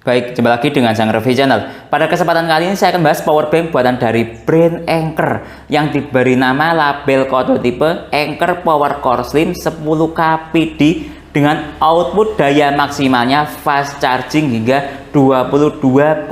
Baik, jumpa lagi dengan Sang Review Channel. Pada kesempatan kali ini saya akan bahas powerbank buatan dari brand Anker yang diberi nama label kode tipe Anker Power Core Slim 10K PD dengan output daya maksimalnya fast charging hingga 22,5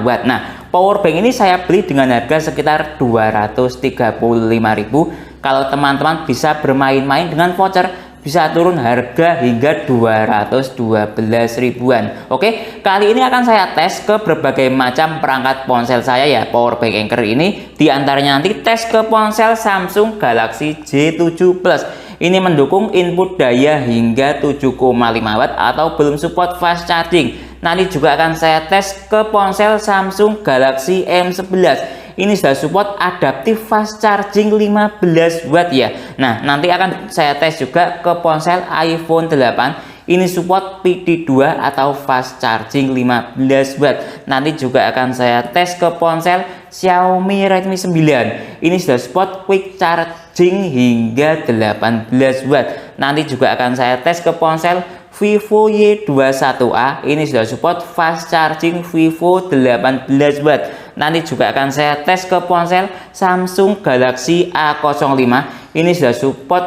watt. Nah, powerbank ini saya beli dengan harga sekitar 235.000. Kalau teman-teman bisa bermain-main dengan voucher, bisa turun harga hingga 212 ribuan. Oke, kali ini akan saya tes ke berbagai macam perangkat ponsel saya ya, powerbank Anker ini. Di antaranya nanti tes ke ponsel Samsung Galaxy J7 Plus. Ini mendukung input daya hingga 7,5 watt atau belum support fast charging. Nanti juga akan saya tes ke ponsel Samsung Galaxy M11. Ini sudah support adaptive fast charging 15 watt ya. Nah, nanti akan saya tes juga ke ponsel iPhone 8. Ini support PD2 atau fast charging 15 watt. Nanti juga akan saya tes ke ponsel Xiaomi Redmi 9. Ini sudah support quick charging hingga 18 watt. Nanti juga akan saya tes ke ponsel Vivo Y21A. Ini sudah support fast charging Vivo 18 watt. Nanti juga akan saya tes ke ponsel Samsung Galaxy A05. Ini sudah support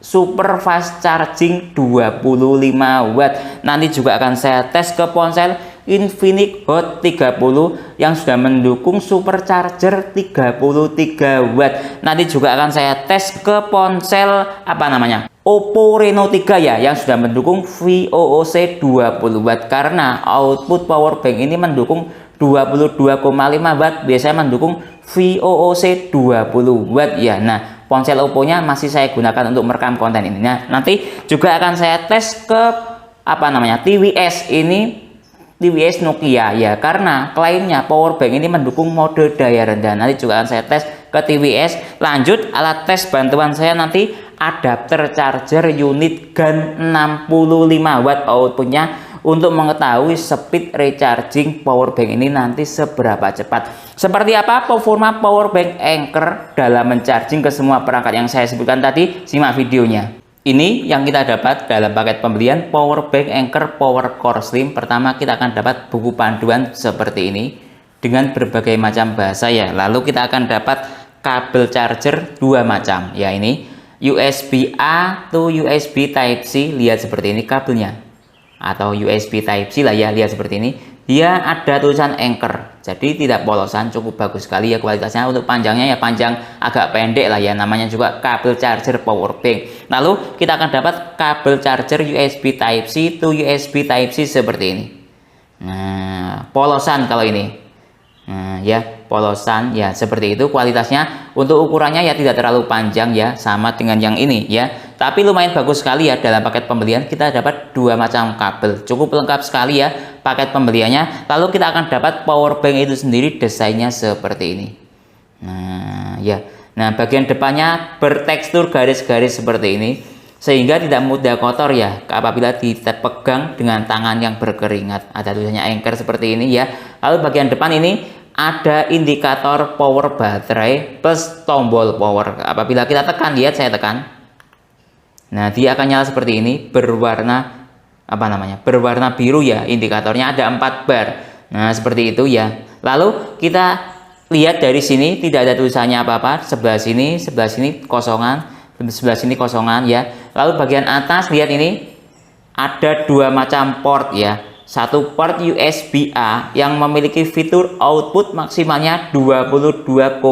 super fast charging 25 watt. Nanti juga akan saya tes ke ponsel Infinix Hot 30 yang sudah mendukung supercharger 33 watt. Nanti juga akan saya tes ke ponsel Oppo Reno 3 ya, yang sudah mendukung VOOC 20 watt, karena output powerbank ini mendukung 22,5 watt, biasanya mendukung VOOC 20 watt ya. Nah, ponsel Oppo-nya masih saya gunakan untuk merekam konten ini. Nah, nanti juga akan saya tes ke TWS ini, TWS Nokia ya, karena klaimnya powerbank ini mendukung mode daya rendah. Nanti juga akan saya tes ke TWS. Lanjut, alat tes bantuan saya nanti adapter charger unit GAN 65 watt outputnya, untuk mengetahui speed recharging powerbank ini nanti seberapa cepat. Seperti apa performa powerbank Anker dalam mencharging ke semua perangkat yang saya sebutkan tadi, simak videonya. Ini yang kita dapat dalam paket pembelian powerbank Anker Power Core Slim. Pertama, kita akan dapat buku panduan seperti ini dengan berbagai macam bahasa ya. Lalu kita akan dapat kabel charger dua macam ya, ini USB A to USB Type C, lihat seperti ini kabelnya, atau USB Type C lah ya, lihat seperti ini. Dia ada tulisan Anker, jadi tidak polosan, cukup bagus sekali ya kualitasnya. Untuk panjangnya ya panjang agak pendek lah ya, namanya juga kabel charger powerbank. Lalu kita akan dapat kabel charger USB Type C to USB Type C seperti ini. Nah, polosan kalau ini. Nah, ya polosan ya seperti itu kualitasnya. Untuk ukurannya ya tidak terlalu panjang ya, sama dengan yang ini ya, tapi lumayan bagus sekali ya. Dalam paket pembelian kita dapat dua macam kabel, cukup lengkap sekali ya paket pembeliannya. Lalu kita akan dapat powerbank itu sendiri, desainnya seperti ini. Nah ya, nah bagian depannya bertekstur garis-garis seperti ini, sehingga tidak mudah kotor ya apabila dipegang dengan tangan yang berkeringat. Ada tulisannya Anker seperti ini ya. Lalu bagian depan ini ada indikator power baterai plus tombol power. Apabila kita tekan, lihat saya tekan, nah dia akan nyala seperti ini, berwarna berwarna biru ya, indikatornya ada 4 bar. Nah seperti itu ya. Lalu kita lihat dari sini tidak ada tulisannya apa-apa, sebelah sini kosongan, sebelah sini kosongan ya. Lalu bagian atas lihat ini ada dua macam port ya. Satu port USB A yang memiliki fitur output maksimalnya 22,5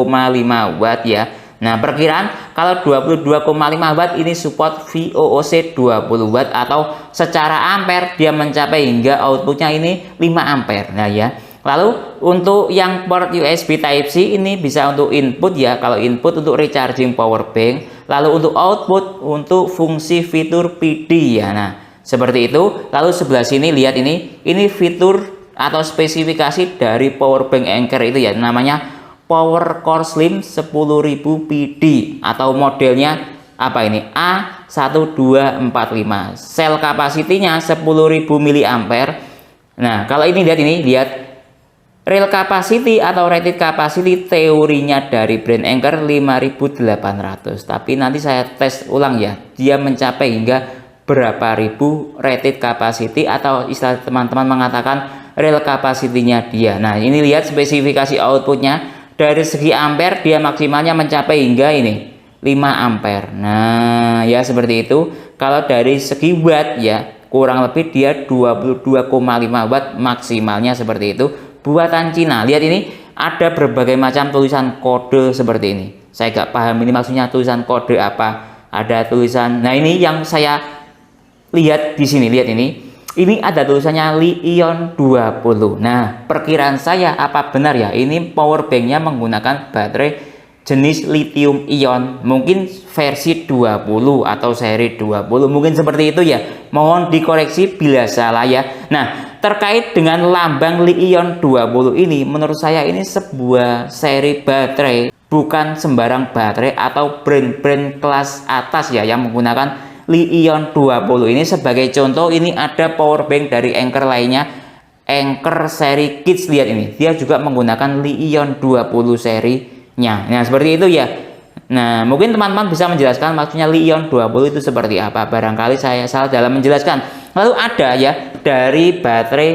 watt ya. Nah, perkiraan kalau 22,5 watt ini support VOOC 20 watt, atau secara ampere dia mencapai hingga outputnya ini 5 ampere. Nah ya. Lalu untuk yang port USB Type C ini bisa untuk input ya, kalau input untuk recharging powerbank. Lalu untuk output untuk fungsi fitur PD ya. Nah, seperti itu. Lalu sebelah sini lihat ini fitur atau spesifikasi dari powerbank Anker itu ya, namanya Power Core Slim 10.000 PD atau modelnya A1245. Sel kapasitinya 10.000 mAh. Nah, kalau ini lihat real capacity atau rated capacity teorinya dari brand Anker 5.800. Tapi nanti saya tes ulang ya, dia mencapai hingga berapa ribu rated capacity, atau istilah teman-teman mengatakan real capacity-nya dia. Nah, ini lihat spesifikasi outputnya. Dari segi ampere dia maksimalnya mencapai hingga ini 5 ampere. Nah, ya seperti itu. Kalau dari segi watt ya kurang lebih dia 22,5 watt maksimalnya, seperti itu. Buatan Cina. Lihat ini ada berbagai macam tulisan kode seperti ini. Saya gak paham ini maksudnya tulisan kode apa. Ada tulisan. Nah, ini yang saya lihat di sini. Lihat ini. Ini ada tulisannya Li-ion 20. Nah, perkiraan saya apa benar ya? Ini power banknya menggunakan baterai jenis lithium ion, mungkin versi 20 atau seri 20, mungkin seperti itu ya. Mohon dikoreksi bila salah ya. Nah, terkait dengan lambang Li-ion 20 ini, menurut saya ini sebuah seri baterai, bukan sembarang baterai atau brand-brand kelas atas ya yang menggunakan Li-ion 20 ini. Sebagai contoh, ini ada power bank dari Anker lainnya, Anker seri Kids. Lihat ini, dia juga menggunakan Li-ion 20 serinya. Nah, seperti itu ya. Nah, mungkin teman-teman bisa menjelaskan maksudnya Li-ion 20 itu seperti apa. Barangkali saya salah dalam menjelaskan. Lalu ada ya dari baterai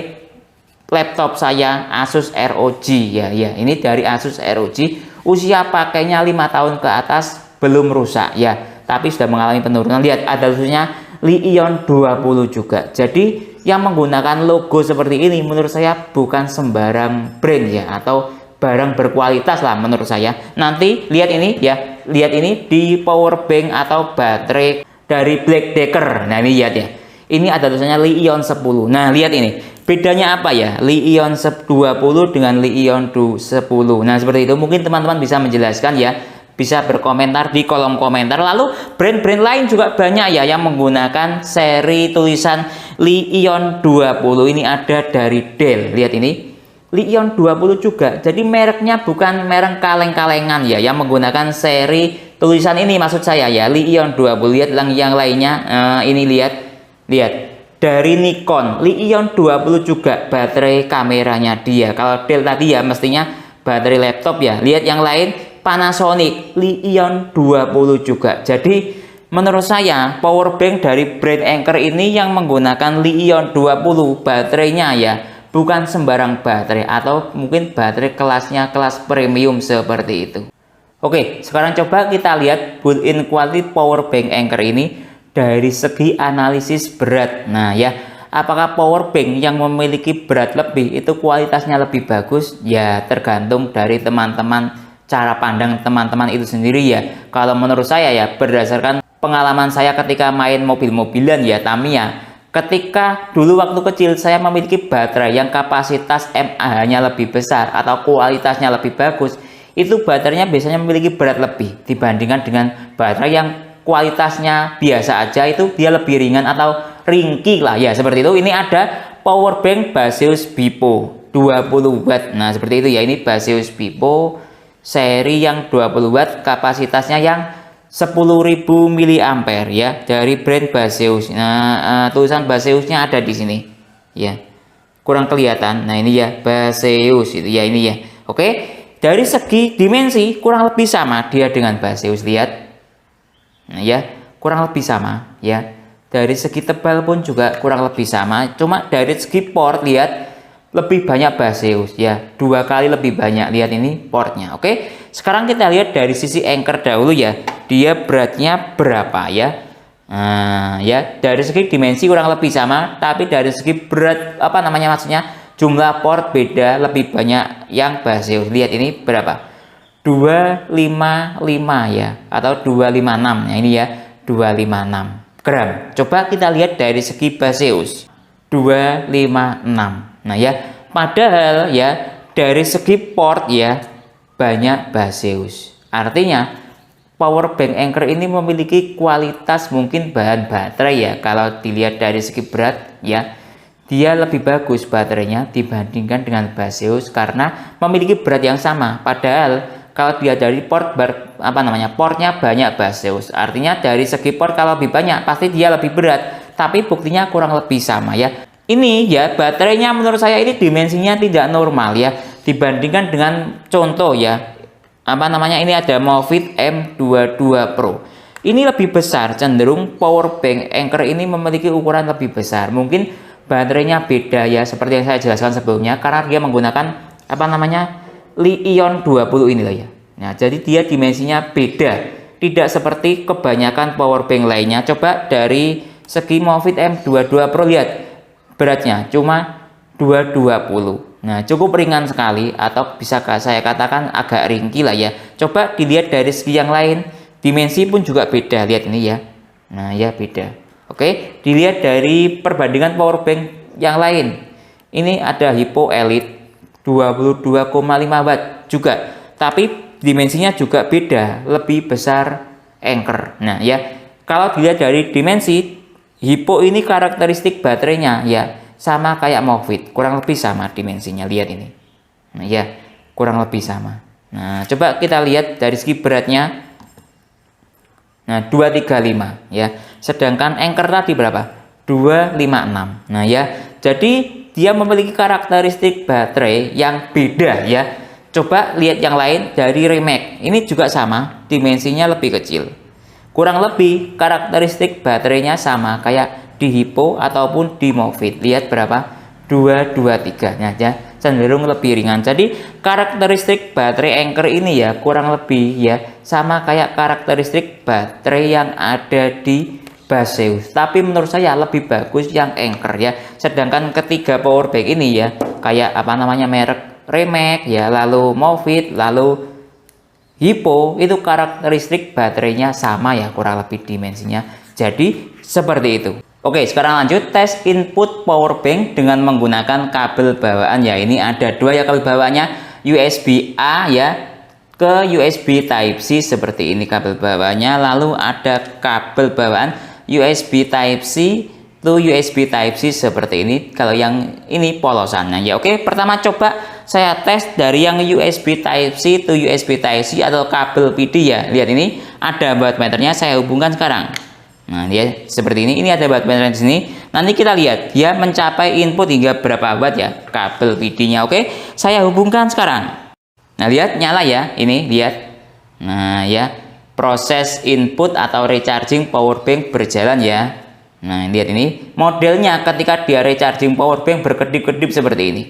laptop saya Asus ROG ya. Ini dari Asus ROG, usia pakainya 5 tahun ke atas, belum rusak ya, tapi sudah mengalami penurunan. Lihat ada tulisannya Li-ion 20 juga. Jadi yang menggunakan logo seperti ini menurut saya bukan sembarang brand ya, atau barang berkualitas lah menurut saya. Nanti lihat ini ya, lihat ini di power bank atau baterai dari Black Decker. Nah, ini lihat ya, ini ada tulisannya Li-ion 10. Nah, lihat ini bedanya apa ya Li-ion 20 dengan Li-ion 10. Nah, seperti itu. Mungkin teman-teman bisa menjelaskan ya, bisa berkomentar di kolom komentar. Lalu brand-brand lain juga banyak ya yang menggunakan seri tulisan Li-ion 20. Ini ada dari Dell. Lihat ini Li-ion 20 juga. Jadi mereknya bukan merek kaleng-kalengan ya yang menggunakan seri tulisan ini, maksud saya ya Li-ion 20. Lihat yang lainnya. Ini lihat dari Nikon Li-ion 20 juga baterai kameranya dia. Kalau Dell tadi ya mestinya baterai laptop ya. Lihat yang lain, Panasonic Li-ion 20 juga. Jadi menurut saya power bank dari brand Anker ini yang menggunakan Li-ion 20 baterainya ya bukan sembarang baterai, atau mungkin baterai kelasnya kelas premium seperti itu. Oke, sekarang coba kita lihat built-in quality power bank Anker ini dari segi analisis berat. Nah ya, apakah power bank yang memiliki berat lebih itu kualitasnya lebih bagus? Ya tergantung dari teman-teman, cara pandang teman-teman itu sendiri ya. Kalau menurut saya ya, berdasarkan pengalaman saya ketika main mobil-mobilan ya, Tamiya, ketika dulu waktu kecil saya memiliki baterai yang kapasitas mAh-nya lebih besar atau kualitasnya lebih bagus, itu baterainya biasanya memiliki berat lebih dibandingkan dengan baterai yang kualitasnya biasa aja, itu dia lebih ringan atau ringkih lah ya, seperti itu. Ini ada power bank Baseus Bipo 20 watt. Nah, seperti itu ya, ini Baseus Bipo seri yang 20 watt, kapasitasnya yang 10.000 mAh ya, dari brand Baseus. Nah, tulisan Baseusnya ada di sini ya, kurang kelihatan. Nah, ini ya Baseus itu ya, ini ya. Oke, dari segi dimensi kurang lebih sama dia dengan Baseus. Lihat, nah ya, kurang lebih sama ya. Dari segi tebal pun juga kurang lebih sama, cuma dari segi port lihat lebih banyak Baseus ya, 2 kali lebih banyak. Lihat ini portnya. Oke, sekarang kita lihat dari sisi Anker dahulu ya, dia beratnya berapa ya. Nah ya, dari segi dimensi kurang lebih sama, tapi dari segi berat maksudnya jumlah port beda, lebih banyak yang Baseus. Lihat ini berapa, 255 ya, atau 256 ya, ini ya 256 gram. Coba kita lihat dari segi Baseus 256. Nah ya, padahal ya dari segi port ya banyak Baseus. Artinya power bank Anker ini memiliki kualitas mungkin bahan baterai ya. Kalau dilihat dari segi berat ya, dia lebih bagus baterainya dibandingkan dengan Baseus karena memiliki berat yang sama. Padahal kalau dia dari port portnya banyak Baseus. Artinya dari segi port kalau lebih banyak pasti dia lebih berat. Tapi buktinya kurang lebih sama ya. Ini ya baterainya menurut saya ini dimensinya tidak normal ya, dibandingkan dengan contoh ya ini ada Movit M22 Pro. Ini lebih besar, cenderung power bank Anker ini memiliki ukuran lebih besar. Mungkin baterainya beda ya, seperti yang saya jelaskan sebelumnya, karena dia menggunakan apa namanya Li-ion 20 inilah ya. Nah, jadi dia dimensinya beda, tidak seperti kebanyakan powerbank lainnya. Coba dari segi Movit M22 Pro, lihat beratnya cuma 220. Nah, cukup ringan sekali, atau bisa saya katakan agak ringkih lah ya. Coba dilihat dari segi yang lain, dimensi pun juga beda, lihat ini ya. Nah ya, beda. Oke, dilihat dari perbandingan powerbank yang lain, ini ada Hippo Elite 22,5 watt juga, tapi dimensinya juga beda, lebih besar Anker. Nah ya, kalau dilihat dari dimensi, Hippo ini karakteristik baterainya ya sama kayak Movit, kurang lebih sama dimensinya, lihat ini. Nah ya, kurang lebih sama. Nah, coba kita lihat dari segi beratnya. Nah, 235 ya. Sedangkan Anker tadi berapa? 256. Nah ya, jadi dia memiliki karakteristik baterai yang beda ya. Coba lihat yang lain dari Rimac. Ini juga sama, dimensinya lebih kecil. Kurang lebih karakteristik baterainya sama kayak di Hippo ataupun di Movit. Lihat berapa? 223. Nah ya, cenderung lebih ringan. Jadi karakteristik baterai Anker ini ya kurang lebih ya sama kayak karakteristik baterai yang ada di Baseus, tapi menurut saya lebih bagus yang Anker ya. Sedangkan ketiga powerbank ini ya kayak apa namanya merek Rimac ya, lalu Movit, lalu Hippo, itu karakteristik baterainya sama ya, kurang lebih dimensinya. Jadi seperti itu. Oke, sekarang lanjut tes input powerbank dengan menggunakan kabel bawaan ya. Ini ada dua ya kabel bawaannya, USB A ya ke USB Type C, seperti ini kabel bawaannya. Lalu ada kabel bawaan USB Type C to USB Type C, seperti ini. Kalau yang ini polosannya ya. Oke, pertama coba saya tes dari yang USB Type C to USB Type C atau kabel PD ya. Lihat ini ada wattmeternya, saya hubungkan sekarang. Nah, dia seperti ini. Ini ada wattmeter di sini. Nanti kita lihat dia mencapai input hingga berapa watt ya kabel PD-nya. Oke, saya hubungkan sekarang. Nah, lihat nyala ya. Ini lihat. Nah, ya. Proses input atau recharging powerbank berjalan ya. Nah, lihat ini modelnya ketika dia recharging powerbank berkedip-kedip seperti ini.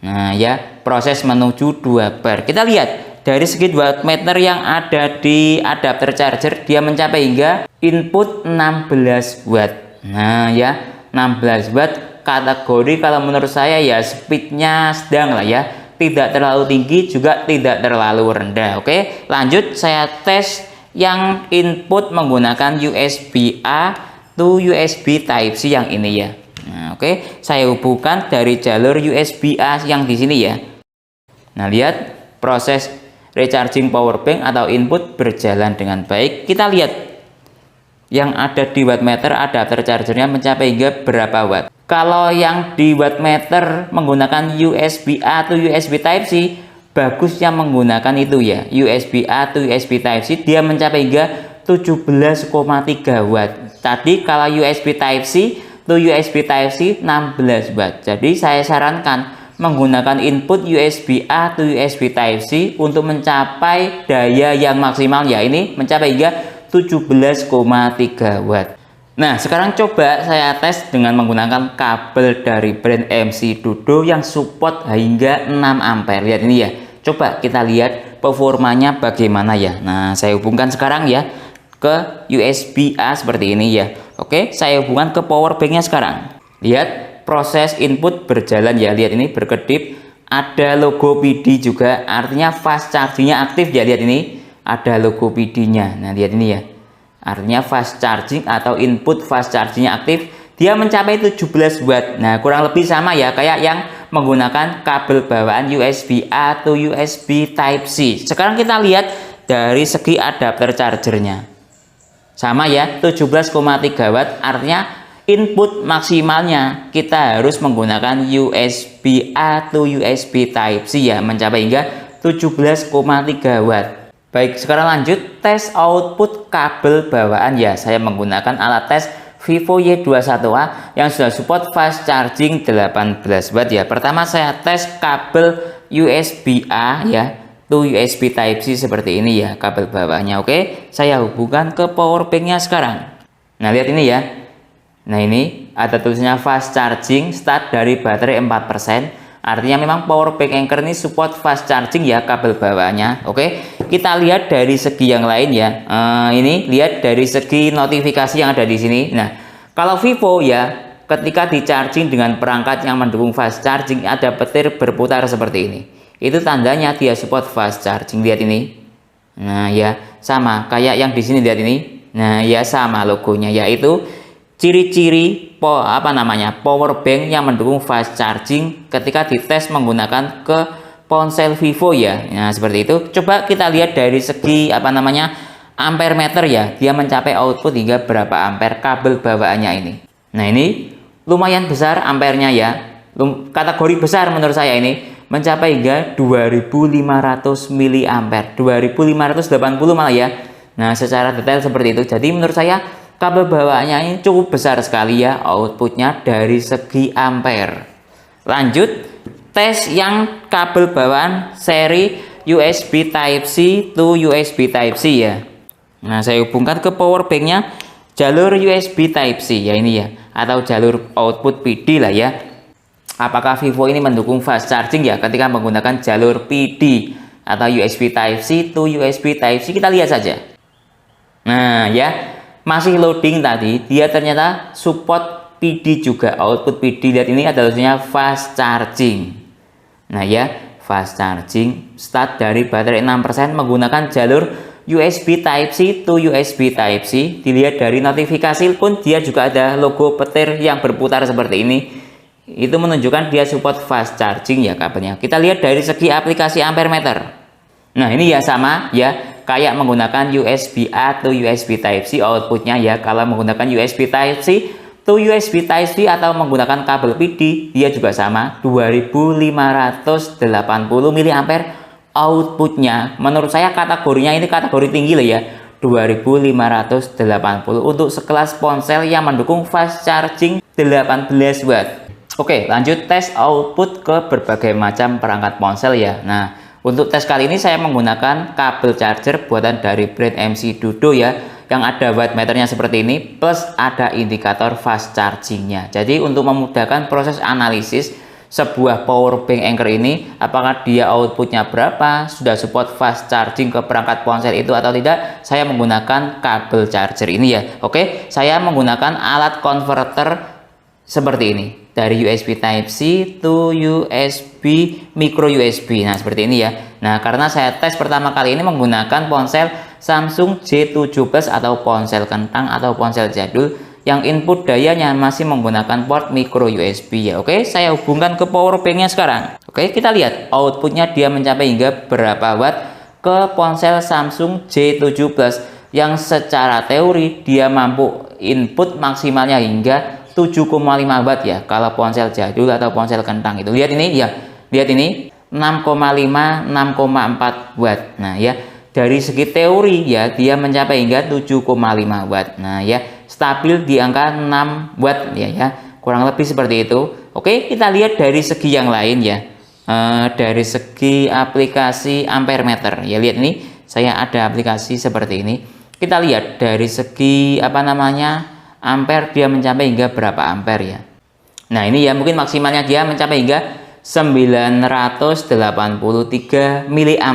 Nah, ya, proses menuju 2 bar. Kita lihat dari segi wattmeter yang ada di adapter charger, dia mencapai hingga input 16 watt. Nah ya, 16 watt kategori kalau menurut saya ya speednya sedang lah ya, tidak terlalu tinggi juga tidak terlalu rendah. Oke, lanjut saya tes yang input menggunakan USB A to USB Type C yang ini ya. Nah, oke, saya hubungkan dari jalur USB A yang di sini ya. Nah, lihat proses recharging powerbank atau input berjalan dengan baik. Kita lihat yang ada di wattmeter adapter chargernya mencapai hingga berapa watt. Kalau yang di wattmeter menggunakan USB A atau USB Type C, bagusnya menggunakan itu ya, USB A atau USB Type C, dia mencapai hingga 17,3 watt. Tadi kalau USB Type C atau USB Type C 16 watt. Jadi saya sarankan menggunakan input USB A atau USB Type C untuk mencapai daya yang maksimal ya, ini mencapai hingga 17,3 watt. Nah, sekarang coba saya tes dengan menggunakan kabel dari brand MC Dodo yang support hingga 6 ampere. Lihat ini ya. Coba kita lihat performanya bagaimana ya. Nah, saya hubungkan sekarang ya ke USB A seperti ini ya. Oke, saya hubungkan ke powerbanknya sekarang. Lihat proses input berjalan ya. Lihat ini berkedip, ada logo PD juga, artinya fast chargingnya aktif ya. Lihat ini ada logo PD-nya. Nah, lihat ini ya, artinya fast charging atau input fast chargingnya aktif. Dia mencapai 17 watt. Nah, kurang lebih sama ya kayak yang menggunakan kabel bawaan USB A atau USB Type C. Sekarang kita lihat dari segi adapter chargernya, sama ya, 17,3 watt. Artinya input maksimalnya kita harus menggunakan USB A atau USB Type C ya, mencapai hingga 17,3 watt. Baik, sekarang lanjut tes output kabel bawaan ya. Saya menggunakan alat tes Vivo Y21A yang sudah support fast charging 18 watt ya. Pertama saya tes kabel USB A ya to USB Type C seperti ini ya kabel bawahnya. Oke, saya hubungkan ke powerbanknya sekarang. Nah, lihat ini ya. Nah, ini ada tulisannya fast charging, start dari baterai 4%. Artinya memang power bank Anker ini support fast charging ya kabel bawaannya. Oke, kita lihat dari segi yang lain ya. Ini lihat dari segi notifikasi yang ada di sini. Nah, kalau Vivo ya, ketika di charging dengan perangkat yang mendukung fast charging, ada petir berputar seperti ini. Itu tandanya dia support fast charging. Lihat ini. Nah, ya sama kayak yang di sini, lihat ini. Nah, ya sama logonya, yaitu ciri-ciri power bank yang mendukung fast charging ketika dites menggunakan ke ponsel Vivo ya. Nah, seperti itu. Coba kita lihat dari segi ampere meter ya. Dia mencapai output hingga berapa ampere kabel bawaannya ini. Nah, ini lumayan besar ampernya ya. Kategori besar menurut saya ini mencapai hingga 2500 mA, 2580 malah ya. Nah, secara detail seperti itu. Jadi menurut saya kabel bawaannya ini cukup besar sekali ya outputnya dari segi ampere. Lanjut tes yang kabel bawaan seri USB Type-C to USB Type-C ya. Nah, saya hubungkan ke power banknya jalur USB Type-C ya ini ya, atau jalur output PD lah ya. Apakah Vivo ini mendukung fast charging ya ketika menggunakan jalur PD atau USB Type-C to USB Type-C? Kita lihat saja. Nah ya, masih loading tadi, dia ternyata support PD juga, output PD. Lihat ini ada tulisannya fast charging. Nah ya, fast charging start dari baterai 6% menggunakan jalur USB Type-C to USB Type-C. Dilihat dari notifikasi pun dia juga ada logo petir yang berputar seperti ini. Itu menunjukkan dia support fast charging ya kabelnya. Kita lihat dari segi aplikasi ampere meter. Nah, ini ya sama ya, kayak menggunakan USB A to USB Type-C outputnya ya. Kalau menggunakan USB Type-C to USB Type-C atau menggunakan kabel PD, dia juga sama 2580 mA outputnya. Menurut saya kategorinya ini kategori tinggi lah ya, 2580 untuk sekelas ponsel yang mendukung fast charging 18 watt. Oke, lanjut tes output ke berbagai macam perangkat ponsel ya. Nah, untuk tes kali ini saya menggunakan kabel charger buatan dari brand MC Dodo ya, yang ada wattmeternya seperti ini, plus ada indikator fast chargingnya. Jadi untuk memudahkan proses analisis sebuah power bank Anker ini, apakah dia outputnya berapa, sudah support fast charging ke perangkat ponsel itu atau tidak, saya menggunakan kabel charger ini ya. Oke, saya menggunakan alat converter seperti ini, dari USB Type-C to USB micro USB. Nah, seperti ini ya. Nah, karena saya tes pertama kali ini menggunakan ponsel Samsung J7 Plus atau ponsel kentang atau ponsel jadul yang input dayanya masih menggunakan port micro USB ya. Oke, saya hubungkan ke power banknya sekarang. Oke, kita lihat outputnya dia mencapai hingga berapa watt ke ponsel Samsung J7 Plus yang secara teori dia mampu input maksimalnya hingga 7,5 watt ya kalau ponsel jadul atau ponsel kentang itu. Lihat ini ya, lihat ini 6,5 6,4 watt. Nah ya, dari segi teori ya dia mencapai hingga 7,5 watt. Nah ya, stabil di angka 6 watt ya, kurang lebih seperti itu. Oke, kita lihat dari segi yang lain ya. Dari segi aplikasi ampere meter ya, lihat ini saya ada aplikasi seperti ini. Kita lihat dari segi ampere, dia mencapai hingga berapa ampere ya. Nah, ini ya mungkin maksimalnya dia mencapai hingga 983 mA.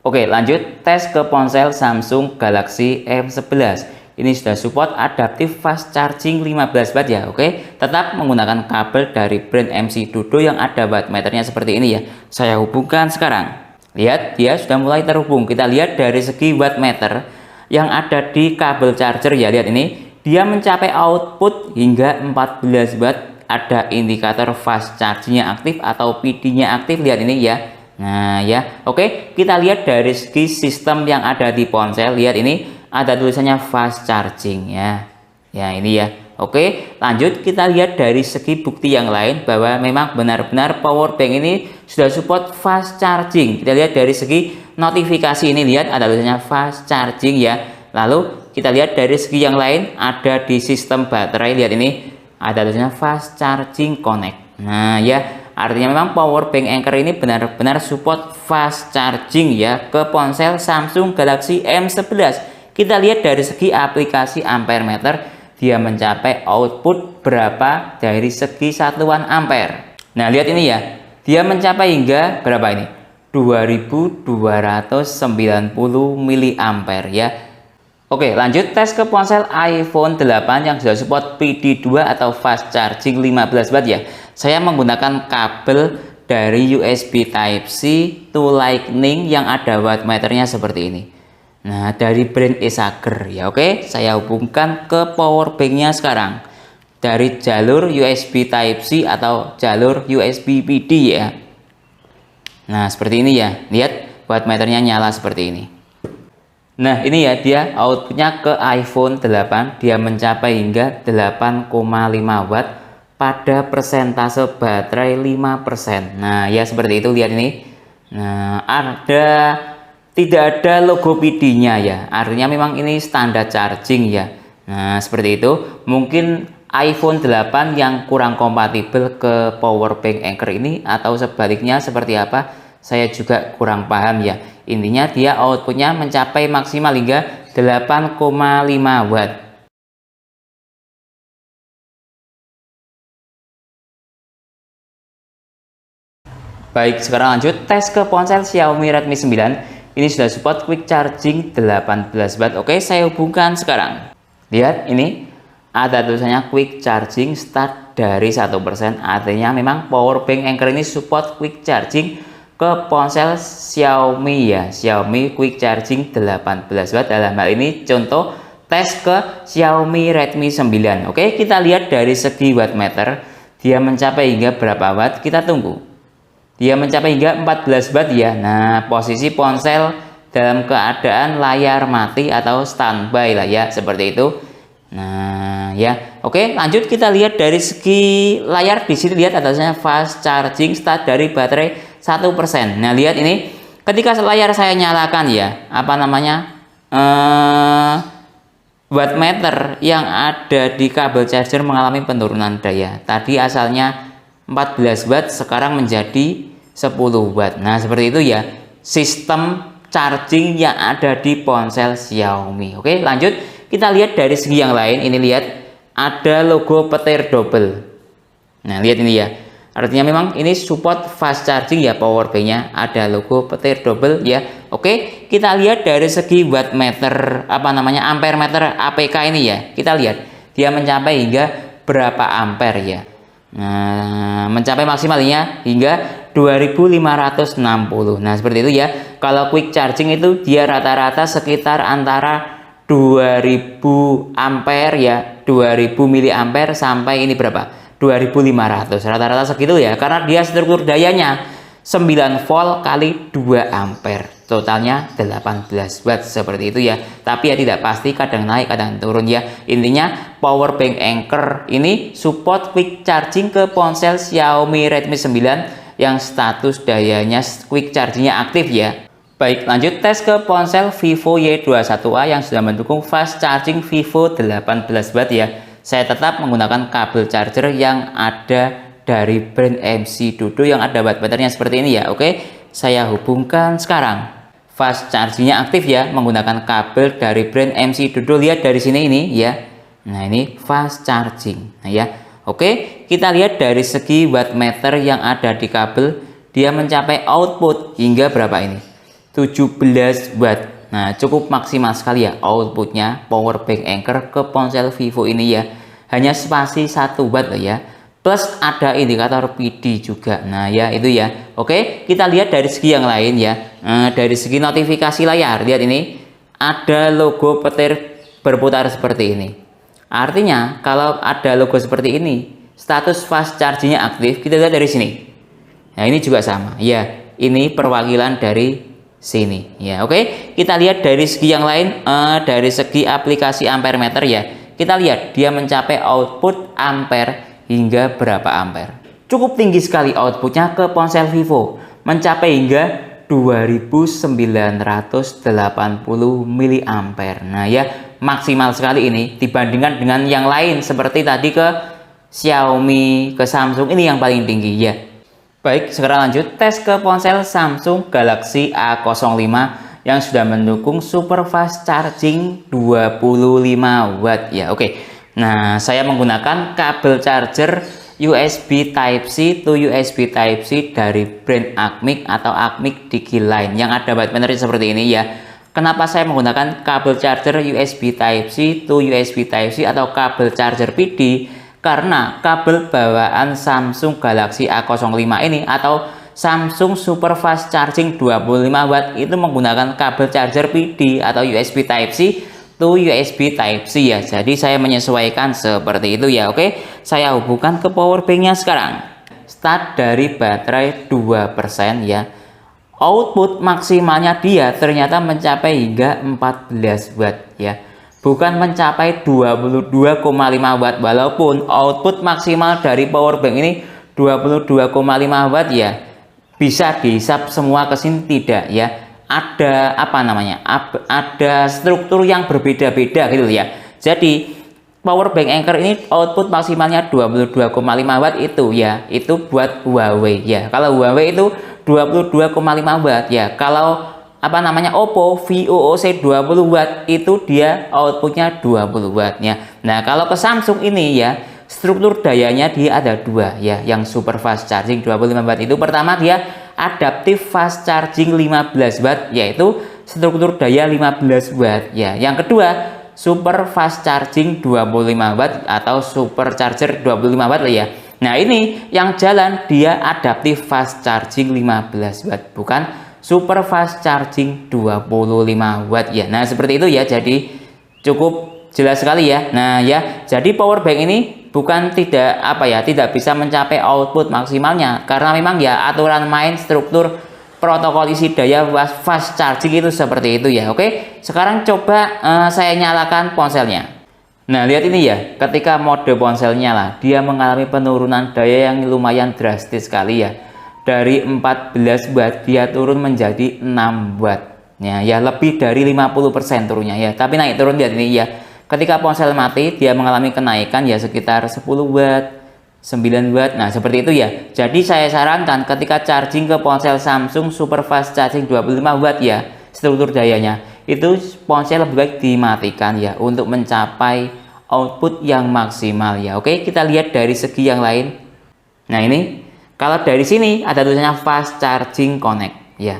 Oke, lanjut tes ke ponsel Samsung Galaxy M11. Ini sudah support adaptive fast charging 15 watt ya. Oke, tetap menggunakan kabel dari brand MC Dodo yang ada wattmeternya seperti ini ya. Saya hubungkan sekarang. Lihat, dia sudah mulai terhubung. Kita lihat dari segi wattmeter yang ada di kabel charger ya. Lihat ini, dia mencapai output hingga 14 watt, ada indikator fast chargingnya aktif atau PD-nya aktif. Lihat ini ya. Nah ya, oke, kita lihat dari segi sistem yang ada di ponsel. Lihat ini ada tulisannya fast charging ya. Ya ini ya. Oke, lanjut kita lihat dari segi bukti yang lain bahwa memang benar-benar power bank ini sudah support fast charging. Kita lihat dari segi notifikasi ini, lihat ada tulisannya fast charging ya. Lalu kita lihat dari segi yang lain, ada di sistem baterai, lihat ini ada tulisannya fast charging connect. Nah ya, artinya memang power bank Anker ini benar-benar support fast charging ya ke ponsel Samsung Galaxy M11. Kita lihat dari segi aplikasi ampere meter, dia mencapai output berapa dari segi satuan ampere. Nah, lihat ini ya, dia mencapai hingga berapa ini? 2290 miliampere ya. Oke, lanjut tes ke ponsel iPhone 8 yang sudah support PD2 atau fast charging 15 watt ya. Saya menggunakan kabel dari USB Type-C to Lightning yang ada wattmeternya seperti ini. Nah, dari brand Acer ya. Oke, saya hubungkan ke power banknya sekarang dari jalur USB Type-C atau jalur USB PD ya. Nah, seperti ini ya. Lihat wattmeternya nyala seperti ini. Nah, ini ya dia outputnya ke iPhone 8. Dia mencapai hingga 8,5 watt pada persentase baterai 5%. Nah, ya seperti itu, lihat ini. Nah, tidak ada logo PD-nya ya. Artinya memang ini standar charging ya. Nah, seperti itu. Mungkin iPhone 8 yang kurang kompatibel ke power bank Anker ini atau sebaliknya seperti apa, saya juga kurang paham ya. Intinya dia outputnya mencapai maksimal hingga 8,5 watt. Baik, sekarang lanjut tes ke ponsel Xiaomi Redmi 9. Ini sudah support quick charging 18 watt. Oke, saya hubungkan sekarang. Lihat ini ada tulisannya quick charging start dari 1%. Artinya memang power bank Anker ini support quick charging ke ponsel Xiaomi ya. Xiaomi quick charging 18 watt. Dalam hal ini contoh tes ke Xiaomi Redmi 9. Oke, kita lihat dari segi wattmeter. Dia mencapai hingga berapa watt? Kita tunggu. Dia mencapai hingga 14 watt ya. Nah, posisi ponsel dalam keadaan layar mati atau standby lah ya, seperti itu. Nah, ya. Oke, lanjut kita lihat dari segi layar. Di sini lihat adanya fast charging start dari baterai 1%. Nah, lihat ini ketika layar saya nyalakan ya, apa namanya? Wattmeter yang ada di kabel charger mengalami penurunan daya. Tadi asalnya 14 watt sekarang menjadi 10 watt. Nah, seperti itu ya sistem charging yang ada di ponsel Xiaomi. Oke, lanjut kita lihat dari segi yang lain. Ini lihat ada logo petir double. Nah, lihat ini ya. Artinya memang ini support fast charging ya, power bank-nya ada logo petir double ya. Oke, kita lihat dari segi wattmeter apa namanya ampere meter APK ini ya. Kita lihat dia mencapai hingga berapa ampere ya. Nah, mencapai maksimalnya hingga 2560. Nah, seperti itu ya. Kalau quick charging itu dia rata-rata sekitar antara 2000 ampere ya, 2000 miliampere sampai ini berapa? 2500, rata-rata segitu ya, karena dia struktur dayanya 9 volt kali 2 ampere, totalnya 18 watt seperti itu ya. Tapi ya tidak pasti, kadang naik kadang turun ya. Intinya power bank Anker ini support quick charging ke ponsel Xiaomi Redmi 9 yang status dayanya quick chargingnya aktif ya. Baik, lanjut tes ke ponsel Vivo Y21A yang sudah mendukung fast charging Vivo 18 watt ya. Saya tetap menggunakan kabel charger yang ada dari brand MC Dodo yang ada wattmeternya seperti ini ya. Oke, saya hubungkan sekarang. Fast chargingnya aktif ya, menggunakan kabel dari brand MC Dodo. Lihat dari sini ini ya. Nah, ini fast charging. Nah ya. Oke, kita lihat dari segi wattmeter yang ada di kabel, dia mencapai output hingga berapa ini? 17 watt. Nah, cukup maksimal sekali ya outputnya power bank Anker ke ponsel Vivo ini ya. Hanya spasi 1 watt loh ya. Plus ada indikator PD juga. Nah, ya itu ya. Oke, kita lihat dari segi yang lain ya. Dari segi notifikasi layar, lihat ini ada logo petir berputar seperti ini. Artinya kalau ada logo seperti ini, status fast chargingnya aktif. Kita lihat dari sini. Nah, ini juga sama. Ya, ini perwakilan dari sini ya. Oke, kita lihat dari segi yang lain, dari segi aplikasi ampere meter ya. Kita lihat dia mencapai output ampere hingga berapa ampere. Cukup tinggi sekali outputnya ke ponsel Vivo, mencapai hingga 2980 miliampere. Nah ya, maksimal sekali ini dibandingkan dengan yang lain seperti tadi ke Xiaomi, ke Samsung, ini yang paling tinggi ya. Baik, sekarang lanjut tes ke ponsel Samsung Galaxy A05 yang sudah mendukung super fast charging 25 watt ya. Oke, Nah, saya menggunakan kabel charger USB Type-C to USB Type-C dari brand Acmic atau Acmic Digiline yang ada wattmeter seperti ini ya. Kenapa saya menggunakan kabel charger USB Type-C to USB Type-C atau kabel charger PD? Karena kabel bawaan Samsung Galaxy A05 ini atau Samsung Super Fast Charging 25 Watt itu menggunakan kabel charger PD atau USB Type-C to USB Type-C ya. Jadi saya menyesuaikan seperti itu ya. Oke, saya hubungkan ke power banknya sekarang. Start dari baterai 2% ya. Output maksimalnya dia ternyata mencapai hingga 14 watt ya. Bukan mencapai 22,5 watt, walaupun output maksimal dari power bank ini 22,5 watt ya. Bisa dihisap semua ke sini tidak ya. Ada apa namanya, ada struktur yang berbeda-beda gitu ya. Jadi power bank Anker ini output maksimalnya 22,5 watt itu ya, itu buat Huawei ya. Kalau Huawei itu 22,5 watt ya. Kalau apa namanya Oppo VOOC 20 watt itu dia outputnya 20 watt ya. Nah, kalau ke Samsung ini ya, struktur dayanya dia ada dua ya. Yang super fast charging 25 watt itu pertama dia adaptif fast charging 15 watt, yaitu struktur daya 15 watt ya. Yang kedua super fast charging 25 watt atau super charger 25 watt ya. Nah, ini yang jalan dia adaptif fast charging 15 watt, bukan super fast charging 25 watt ya. Nah, seperti itu ya. Jadi cukup jelas sekali ya. Nah ya, jadi power bank ini bukan tidak tidak bisa mencapai output maksimalnya, karena memang ya aturan main struktur protokol isi daya fast charging itu seperti itu ya. Oke, sekarang coba saya nyalakan ponselnya. Nah, lihat ini ya, ketika mode ponsel nyala dia mengalami penurunan daya yang lumayan drastis sekali ya. Dari 14 watt dia turun menjadi 6 watt ya, lebih dari 50% turunnya ya. Tapi naik turun, lihat ini ya. Ketika ponsel mati dia mengalami kenaikan ya sekitar 10 watt, 9 watt. Nah, seperti itu ya. Jadi saya sarankan ketika charging ke ponsel Samsung Super Fast Charging 25 watt ya, struktur dayanya itu ponsel lebih baik dimatikan ya untuk mencapai output yang maksimal ya. Oke, kita lihat dari segi yang lain. Nah, ini kalau dari sini ada tulisannya Fast Charging Connect ya.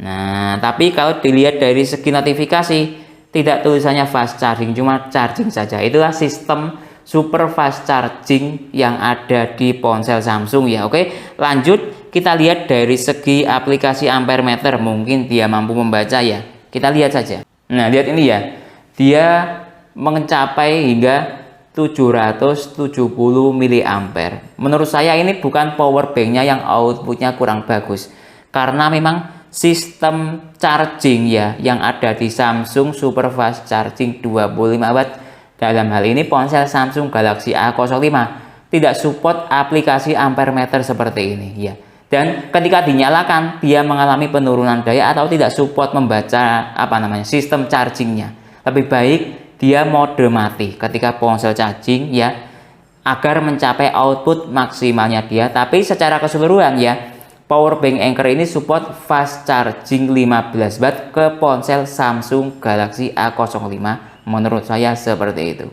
Nah, tapi kalau dilihat dari segi notifikasi tidak tulisannya fast charging, cuma charging saja. Itulah sistem super fast charging yang ada di ponsel Samsung ya. Oke, lanjut kita lihat dari segi aplikasi ampere meter, mungkin dia mampu membaca ya. Kita lihat saja. Nah, lihat ini ya, dia mencapai hingga 770 mA. Menurut saya ini bukan power banknya yang outputnya kurang bagus, karena memang sistem charging ya yang ada di Samsung Super Fast Charging 25 watt, dalam hal ini ponsel Samsung Galaxy A05 tidak support aplikasi ampere meter seperti ini ya. Dan ketika dinyalakan dia mengalami penurunan daya atau tidak support membaca sistem chargingnya. Lebih baik dia mode mati ketika ponsel charging ya, agar mencapai output maksimalnya dia. Tapi secara keseluruhan ya, power bank Anker ini support fast charging 15 watt ke ponsel Samsung Galaxy A05. Menurut saya seperti itu.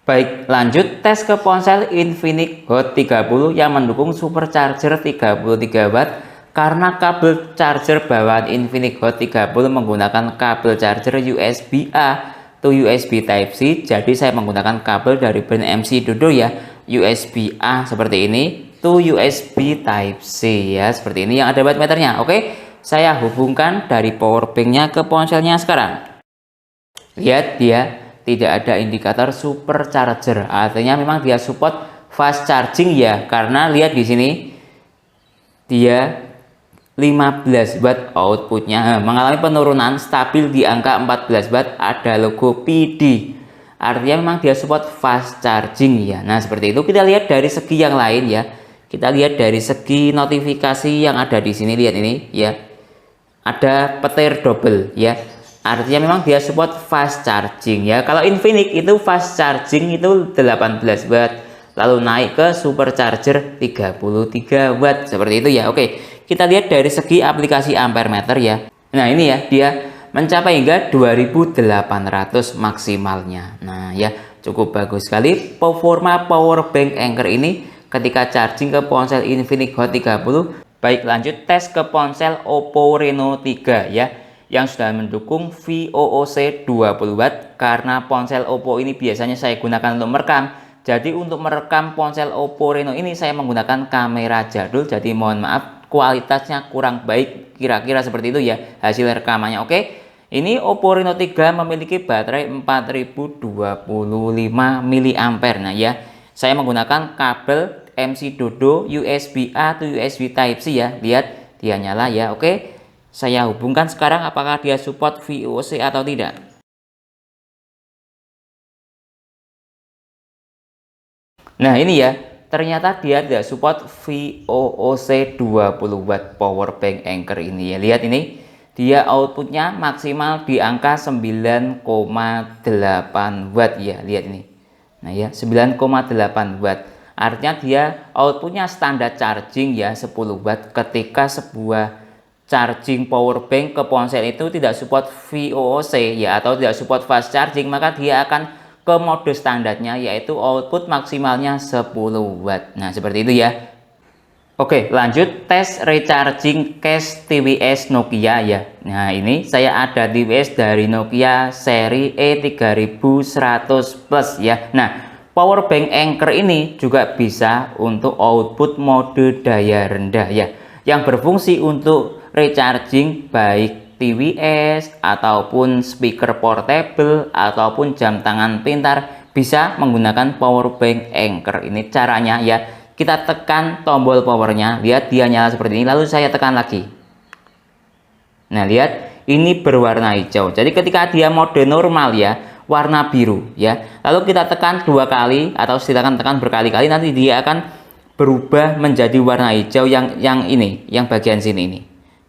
Baik, lanjut tes ke ponsel Infinix Hot 30 yang mendukung super charger 33 watt. Karena kabel charger bawaan Infinix Hot 30 menggunakan kabel charger USB-A to USB Type-C, jadi saya menggunakan kabel dari brand MC Dodo ya, USB-A seperti ini to USB Type-C ya, seperti ini yang ada wattmeternya. Oke, saya hubungkan dari power banknya ke ponselnya sekarang. Lihat, dia tidak ada indikator super charger, artinya memang dia support fast charging ya, karena lihat di sini dia 15 watt outputnya, mengalami penurunan stabil di angka 14 watt, ada logo PD, artinya memang dia support fast charging ya. Nah, seperti itu. Kita lihat dari segi yang lain ya. Kita lihat dari segi notifikasi yang ada di sini, lihat ini ya, ada petir double ya, artinya memang dia support fast charging ya. Kalau Infinix itu fast charging itu 18 watt, lalu naik ke super charger 33 watt seperti itu ya. Oke, kita lihat dari segi aplikasi ampere meter ya. Nah, ini ya, dia mencapai hingga 2800 maksimalnya. Nah ya, cukup bagus sekali performa power bank Anker ini ketika charging ke ponsel Infinix Hot 30. Baik, lanjut tes ke ponsel Oppo Reno 3 ya, yang sudah mendukung VOOC 20 watt. Karena ponsel Oppo ini biasanya saya gunakan untuk merekam, jadi untuk merekam ponsel Oppo Reno ini saya menggunakan kamera jadul, jadi mohon maaf kualitasnya kurang baik, kira-kira seperti itu ya hasil rekamannya. Oke, ini Oppo Reno 3 memiliki baterai 4025 mAh. Nah ya, saya menggunakan kabel MC Dodo USB A atau USB Type C ya. Lihat dia nyala ya. Oke, saya hubungkan sekarang apakah dia support VOC atau tidak. Nah ini ya, ternyata dia tidak support VOOC 20 watt power bank Anker ini ya. Lihat ini, dia outputnya maksimal di angka 9,8 watt ya. Lihat ini, nah ya 9,8 watt. Artinya dia outputnya standar charging ya 10 watt. Ketika sebuah charging power bank ke ponsel itu tidak support VOOC ya, atau tidak support fast charging, maka dia akan ke mode standarnya, yaitu output maksimalnya 10 watt. Nah seperti itu ya. Oke, lanjut tes recharging case TWS Nokia ya. Nah ini saya ada TWS dari Nokia seri E3100 Plus ya. Nah power bank Anker ini juga bisa untuk output mode daya rendah ya, yang berfungsi untuk recharging baik TWS ataupun speaker portable ataupun jam tangan pintar, bisa menggunakan power bank Anker ini. Caranya ya, kita tekan tombol powernya, lihat dia nyala seperti ini, lalu saya tekan lagi. Nah lihat ini berwarna hijau, jadi ketika dia mode normal ya warna biru ya, lalu kita tekan 2 kali atau silakan tekan berkali-kali, nanti dia akan berubah menjadi warna hijau yang ini, yang bagian sini ini.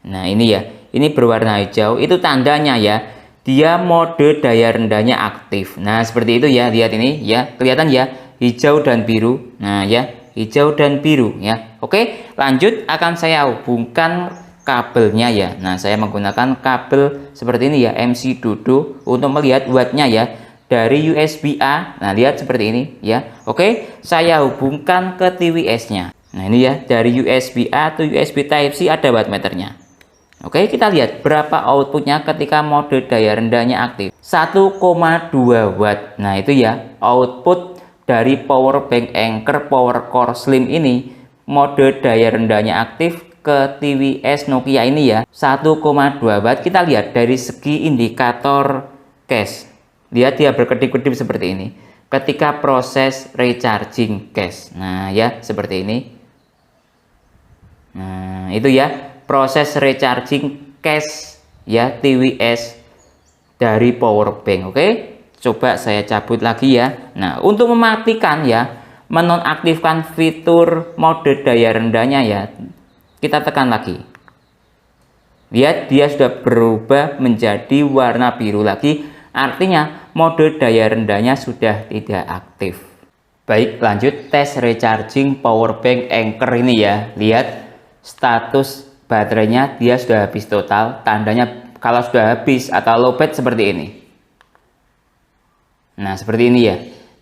Nah ini ya, ini berwarna hijau, itu tandanya ya dia mode daya rendahnya aktif. Nah seperti itu ya, lihat ini ya, kelihatan ya hijau dan biru. Nah ya, hijau dan biru ya. Oke, lanjut akan saya hubungkan kabelnya ya. Nah saya menggunakan kabel seperti ini ya, MC Dodo untuk melihat wattnya ya, dari USB A. Nah lihat seperti ini ya. Oke, saya hubungkan ke TWS nya. Nah ini ya, dari USB A atau USB Type C ada wattmeternya. Oke, kita lihat berapa outputnya ketika mode daya rendahnya aktif. 1,2 watt. Nah itu ya output dari power bank Anker Power Core Slim ini, mode daya rendahnya aktif ke TWS Nokia ini ya, 1,2 watt. Kita lihat dari segi indikator cache, lihat dia berkedip-kedip seperti ini ketika proses recharging cache. Nah ya seperti ini. Nah itu ya proses recharging cache ya TWS dari power bank. Oke, coba saya cabut lagi ya. Nah untuk mematikan ya, menonaktifkan fitur mode daya rendahnya ya, kita tekan lagi. Lihat dia sudah berubah menjadi warna biru lagi, artinya mode daya rendahnya sudah tidak aktif. Baik, lanjut tes recharging power bank Anker ini ya. Lihat status baterainya, dia sudah habis total, tandanya kalau sudah habis atau lowbat seperti ini. Nah seperti ini ya,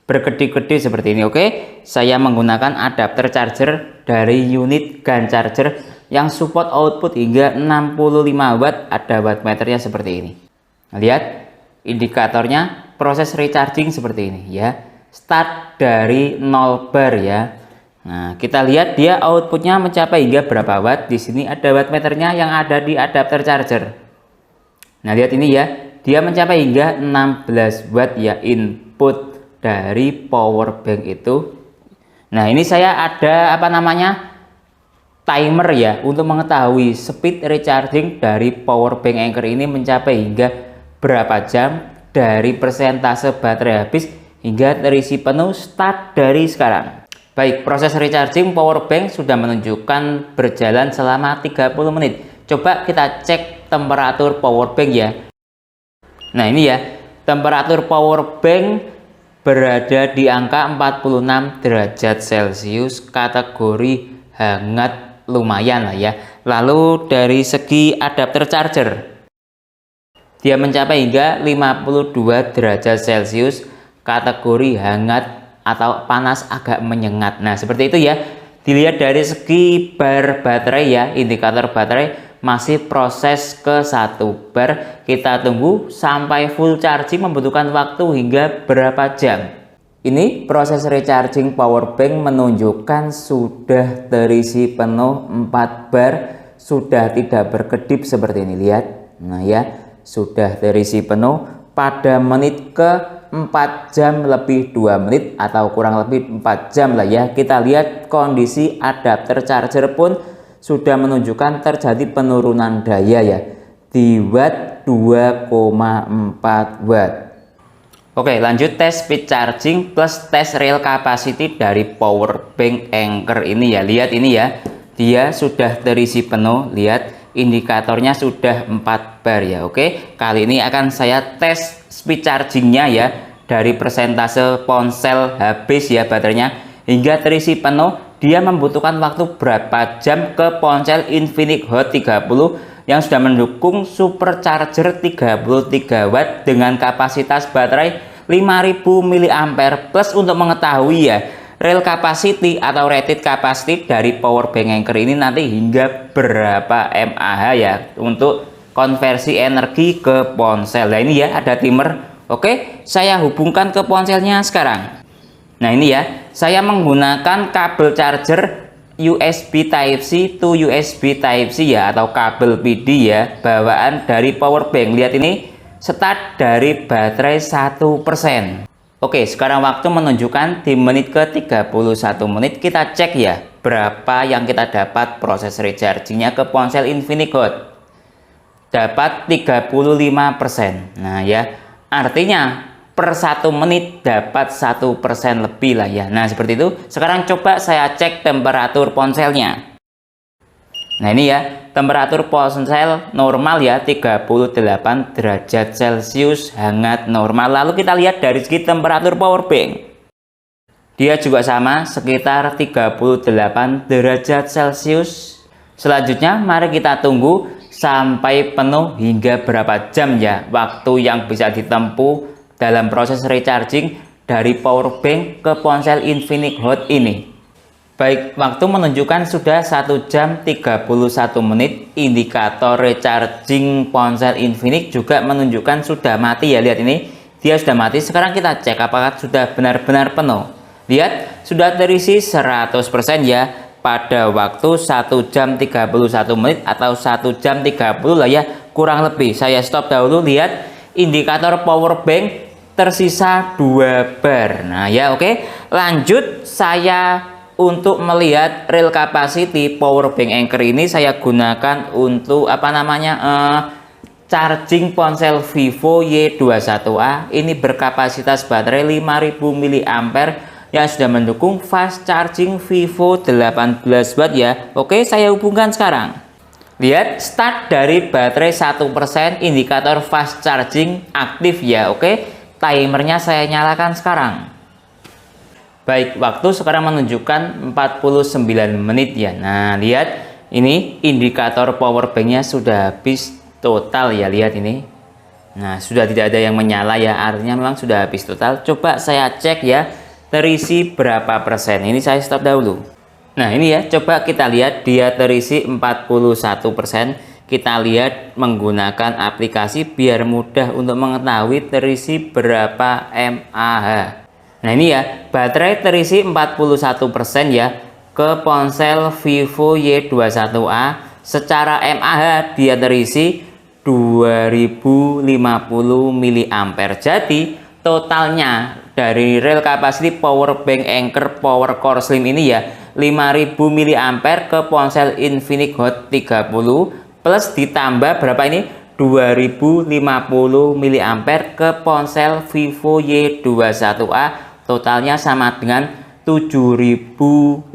berkedip-kedip seperti ini. Oke, saya menggunakan adapter charger dari unit gun charger yang support output hingga 65 watt, ada wattmeternya seperti ini. Nah, lihat indikatornya, proses recharging seperti ini ya, start dari 0 bar ya. Nah, kita lihat dia outputnya mencapai hingga berapa watt. Di sini ada wattmeternya yang ada di adapter charger. Nah, lihat ini ya, dia mencapai hingga 16 watt ya input dari power bank itu. Nah, ini saya ada apa namanya? Timer ya untuk mengetahui speed recharging dari power bank Anker ini mencapai hingga berapa jam, dari persentase baterai habis hingga terisi penuh start dari sekarang. Baik, proses recharging power bank sudah menunjukkan berjalan selama 30 menit. Coba kita cek temperatur power bank ya. Nah ini ya, temperatur power bank berada di angka 46 derajat Celcius, kategori hangat lumayan lah ya. Lalu dari segi adapter charger, dia mencapai hingga 52 derajat Celcius, kategori hangat atau panas agak menyengat. Nah, seperti itu ya. Dilihat dari segi bar baterai ya, indikator baterai masih proses ke 1 bar. Kita tunggu sampai full charging membutuhkan waktu hingga berapa jam. Ini proses recharging power bank menunjukkan sudah terisi penuh 4 bar, sudah tidak berkedip seperti ini, lihat. Nah ya, sudah terisi penuh pada menit ke 4 jam lebih 2 menit atau kurang lebih 4 jam lah ya. Kita lihat kondisi adapter charger pun sudah menunjukkan terjadi penurunan daya ya, di watt 2,4 watt. Oke, lanjut tes speed charging plus tes real capacity dari power bank Anker ini ya. Lihat ini ya, dia sudah terisi penuh, lihat indikatornya sudah 4 bar ya. Oke, kali ini akan saya tes speed chargingnya ya, dari persentase ponsel habis ya baterainya hingga terisi penuh. Dia membutuhkan waktu berapa jam ke ponsel Infinix Hot 30 yang sudah mendukung supercharger 33 watt dengan kapasitas baterai 5000 mAh. Plus untuk mengetahui ya real capacity atau rated capacity dari power bank Anker ini nanti hingga berapa mAh ya untuk konversi energi ke ponsel. Nah ini ya ada timer. Oke, saya hubungkan ke ponselnya sekarang. Nah ini ya, saya menggunakan kabel charger USB Type-C to USB Type-C ya, atau kabel PD ya, bawaan dari power bank. Lihat ini, start dari baterai 1%. Oke, sekarang waktu menunjukkan di menit ke 31 menit. Kita cek ya, berapa yang kita dapat proses rechargingnya ke ponsel Infinix Hot. Dapat 35%. Nah ya, artinya per 1 menit dapat 1% lebih lah ya. Nah seperti itu. Sekarang coba saya cek temperatur ponselnya. Nah ini ya, temperatur ponsel normal ya, 38 derajat Celcius, hangat normal. Lalu kita lihat dari segi temperatur power bank, dia juga sama, sekitar 38 derajat Celcius. Selanjutnya mari kita tunggu sampai penuh hingga berapa jam ya waktu yang bisa ditempuh dalam proses recharging dari power bank ke ponsel Infinix Hot ini. Baik, waktu menunjukkan sudah 1 jam 31 menit. Indikator recharging ponsel Infinix juga menunjukkan sudah mati ya. Lihat ini, dia sudah mati. Sekarang kita cek apakah sudah benar-benar penuh. Lihat, sudah terisi 100% ya pada waktu 1 jam 31 menit atau 1 jam 30 lah ya, kurang lebih. Saya stop dahulu. Lihat indikator power bank tersisa 2 bar. Nah ya, oke. Lanjut, saya untuk melihat real capacity power bank Anker ini saya gunakan untuk charging ponsel Vivo Y21A. Ini berkapasitas baterai 5000 mAh yang sudah mendukung fast charging Vivo 18 watt ya. Oke, saya hubungkan sekarang. Lihat, start dari baterai 1%, indikator fast charging aktif ya. Oke, timernya saya nyalakan sekarang. Baik, waktu sekarang menunjukkan 49 menit ya. Nah lihat, ini indikator power banknya sudah habis total ya. Lihat ini, nah sudah tidak ada yang menyala ya, artinya memang sudah habis total. Coba saya cek ya, terisi berapa persen. Ini saya stop dahulu. Nah ini ya, coba kita lihat dia terisi 41%. Kita lihat menggunakan aplikasi biar mudah untuk mengetahui terisi berapa mAh. Nah ini ya, baterai terisi 41% ya ke ponsel Vivo Y21A. Secara mAh dia terisi 2050 mAh. Jadi totalnya dari real capacity power bank Anker Power Core Slim ini ya 5000 mAh ke ponsel Infinix Hot 30 plus ditambah berapa ini 2050 mAh ke ponsel Vivo Y21A. Totalnya sama dengan 7050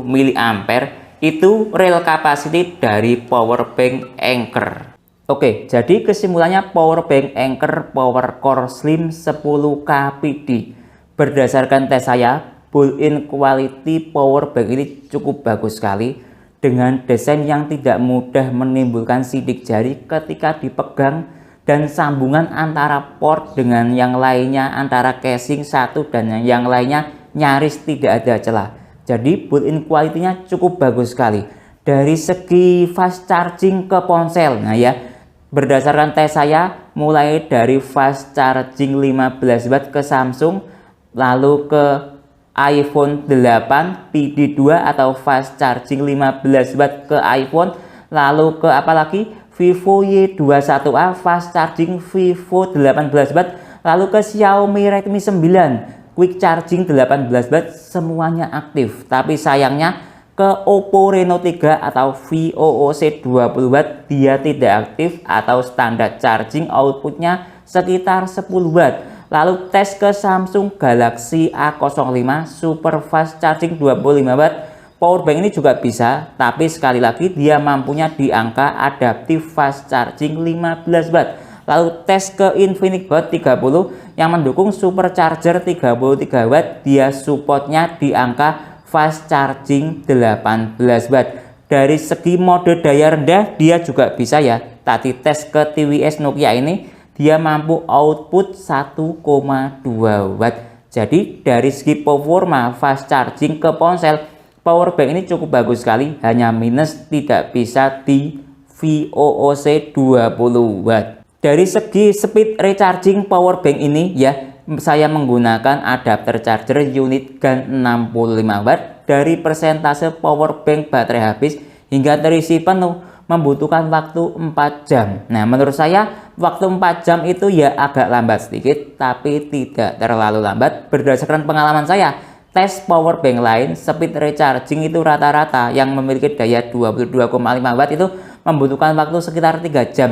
mAh. Itu real capacity dari power bank Anker. Oke, jadi kesimpulannya power bank Anker Power Core Slim 10K PD. Berdasarkan tes saya, built-in quality power bank ini cukup bagus sekali dengan desain yang tidak mudah menimbulkan sidik jari ketika dipegang dan sambungan antara port dengan yang lainnya, antara casing satu dan yang lainnya nyaris tidak ada celah. Jadi built-in quality-nya cukup bagus sekali. Dari segi fast charging ke ponsel, nah ya, berdasarkan tes saya, mulai dari fast charging 15 watt ke Samsung, lalu ke iPhone 8 PD2 atau fast charging 15 watt ke iPhone, lalu ke apalagi Vivo Y21A fast charging Vivo 18 watt, lalu ke Xiaomi Redmi 9 quick charging 18 watt, semuanya aktif. Tapi sayangnya ke Oppo Reno 3 atau VOOC 20 watt dia tidak aktif atau standar charging outputnya sekitar 10 watt. Lalu tes ke Samsung Galaxy A05 super fast charging 25 watt, powerbank ini juga bisa, tapi sekali lagi dia mampunya di angka adaptif fast charging 15 watt. Lalu tes ke Infinix Hot 30 yang mendukung supercharger 33 watt, dia supportnya di angka fast charging 18 watt. Dari segi mode daya rendah dia juga bisa ya. Tadi tes ke TWS Nokia ini dia mampu output 1,2 watt. Jadi dari segi performa fast charging ke ponsel, powerbank ini cukup bagus sekali. Hanya minus tidak bisa di VOOC 20 watt. Dari segi speed recharging powerbank ini ya, saya menggunakan adapter charger unit GAN 65 watt. Dari persentase powerbank baterai habis hingga terisi penuh membutuhkan waktu 4 jam. Nah, menurut saya waktu 4 jam itu ya agak lambat sedikit, tapi tidak terlalu lambat. Berdasarkan pengalaman saya, tes powerbank lain, speed recharging itu rata-rata yang memiliki daya 22,5 watt itu membutuhkan waktu sekitar 3,5 jam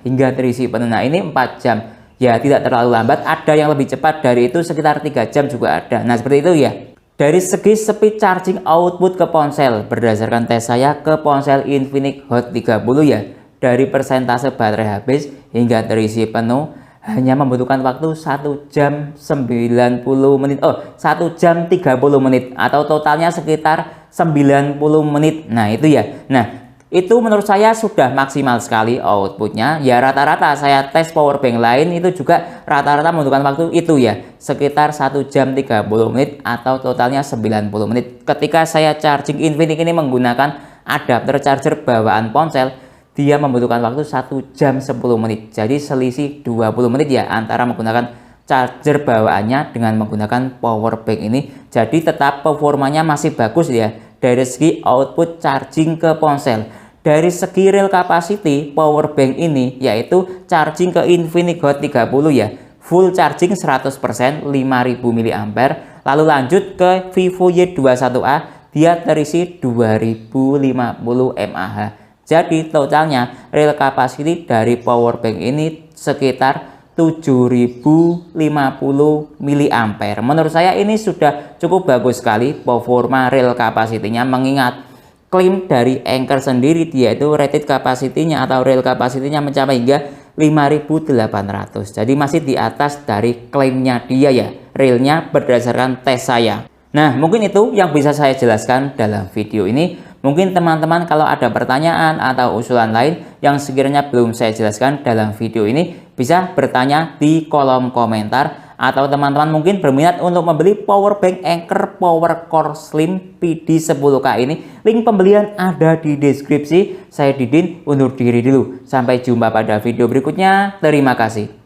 hingga terisi penuh. Nah, ini 4 jam. Ya, tidak terlalu lambat. Ada yang lebih cepat dari itu, sekitar 3 jam juga ada. Nah, seperti itu ya. Dari segi speed charging output ke ponsel, berdasarkan tes saya ke ponsel Infinix Hot 30 ya, dari persentase baterai habis hingga terisi penuh hanya membutuhkan waktu 1 jam 90 menit. 1 jam 30 menit atau totalnya sekitar 90 menit. Nah, itu ya. Nah, itu menurut saya sudah maksimal sekali outputnya. Ya rata-rata saya tes powerbank lain itu juga rata-rata membutuhkan waktu itu ya, sekitar 1 jam 30 menit atau totalnya 90 menit. Ketika saya charging Infinix ini menggunakan adapter charger bawaan ponsel, dia membutuhkan waktu 1 jam 10 menit. Jadi selisih 20 menit ya antara menggunakan charger bawaannya dengan menggunakan powerbank ini. Jadi tetap performanya masih bagus ya dari segi output charging ke ponsel. Dari segi real capacity powerbank ini yaitu charging ke Infinix Hot 30 ya, full charging 100% 5000 mAh. Lalu lanjut ke Vivo Y21A, dia terisi 2050 mAh. Jadi totalnya real capacity dari powerbank ini sekitar 7050 mAh. Menurut saya ini sudah cukup bagus sekali performa real capacity-nya, mengingat klaim dari Anker sendiri dia itu rated capacity-nya atau real capacity-nya mencapai hingga 5800. Jadi masih di atas dari klaimnya dia ya, realnya berdasarkan tes saya. Nah, mungkin itu yang bisa saya jelaskan dalam video ini. Mungkin teman-teman kalau ada pertanyaan atau usulan lain yang sekiranya belum saya jelaskan dalam video ini, bisa bertanya di kolom komentar. Atau teman-teman mungkin berminat untuk membeli powerbank Anker PowerCore Slim PD10K ini, link pembelian ada di deskripsi. Saya Didin undur diri dulu, sampai jumpa pada video berikutnya. Terima kasih.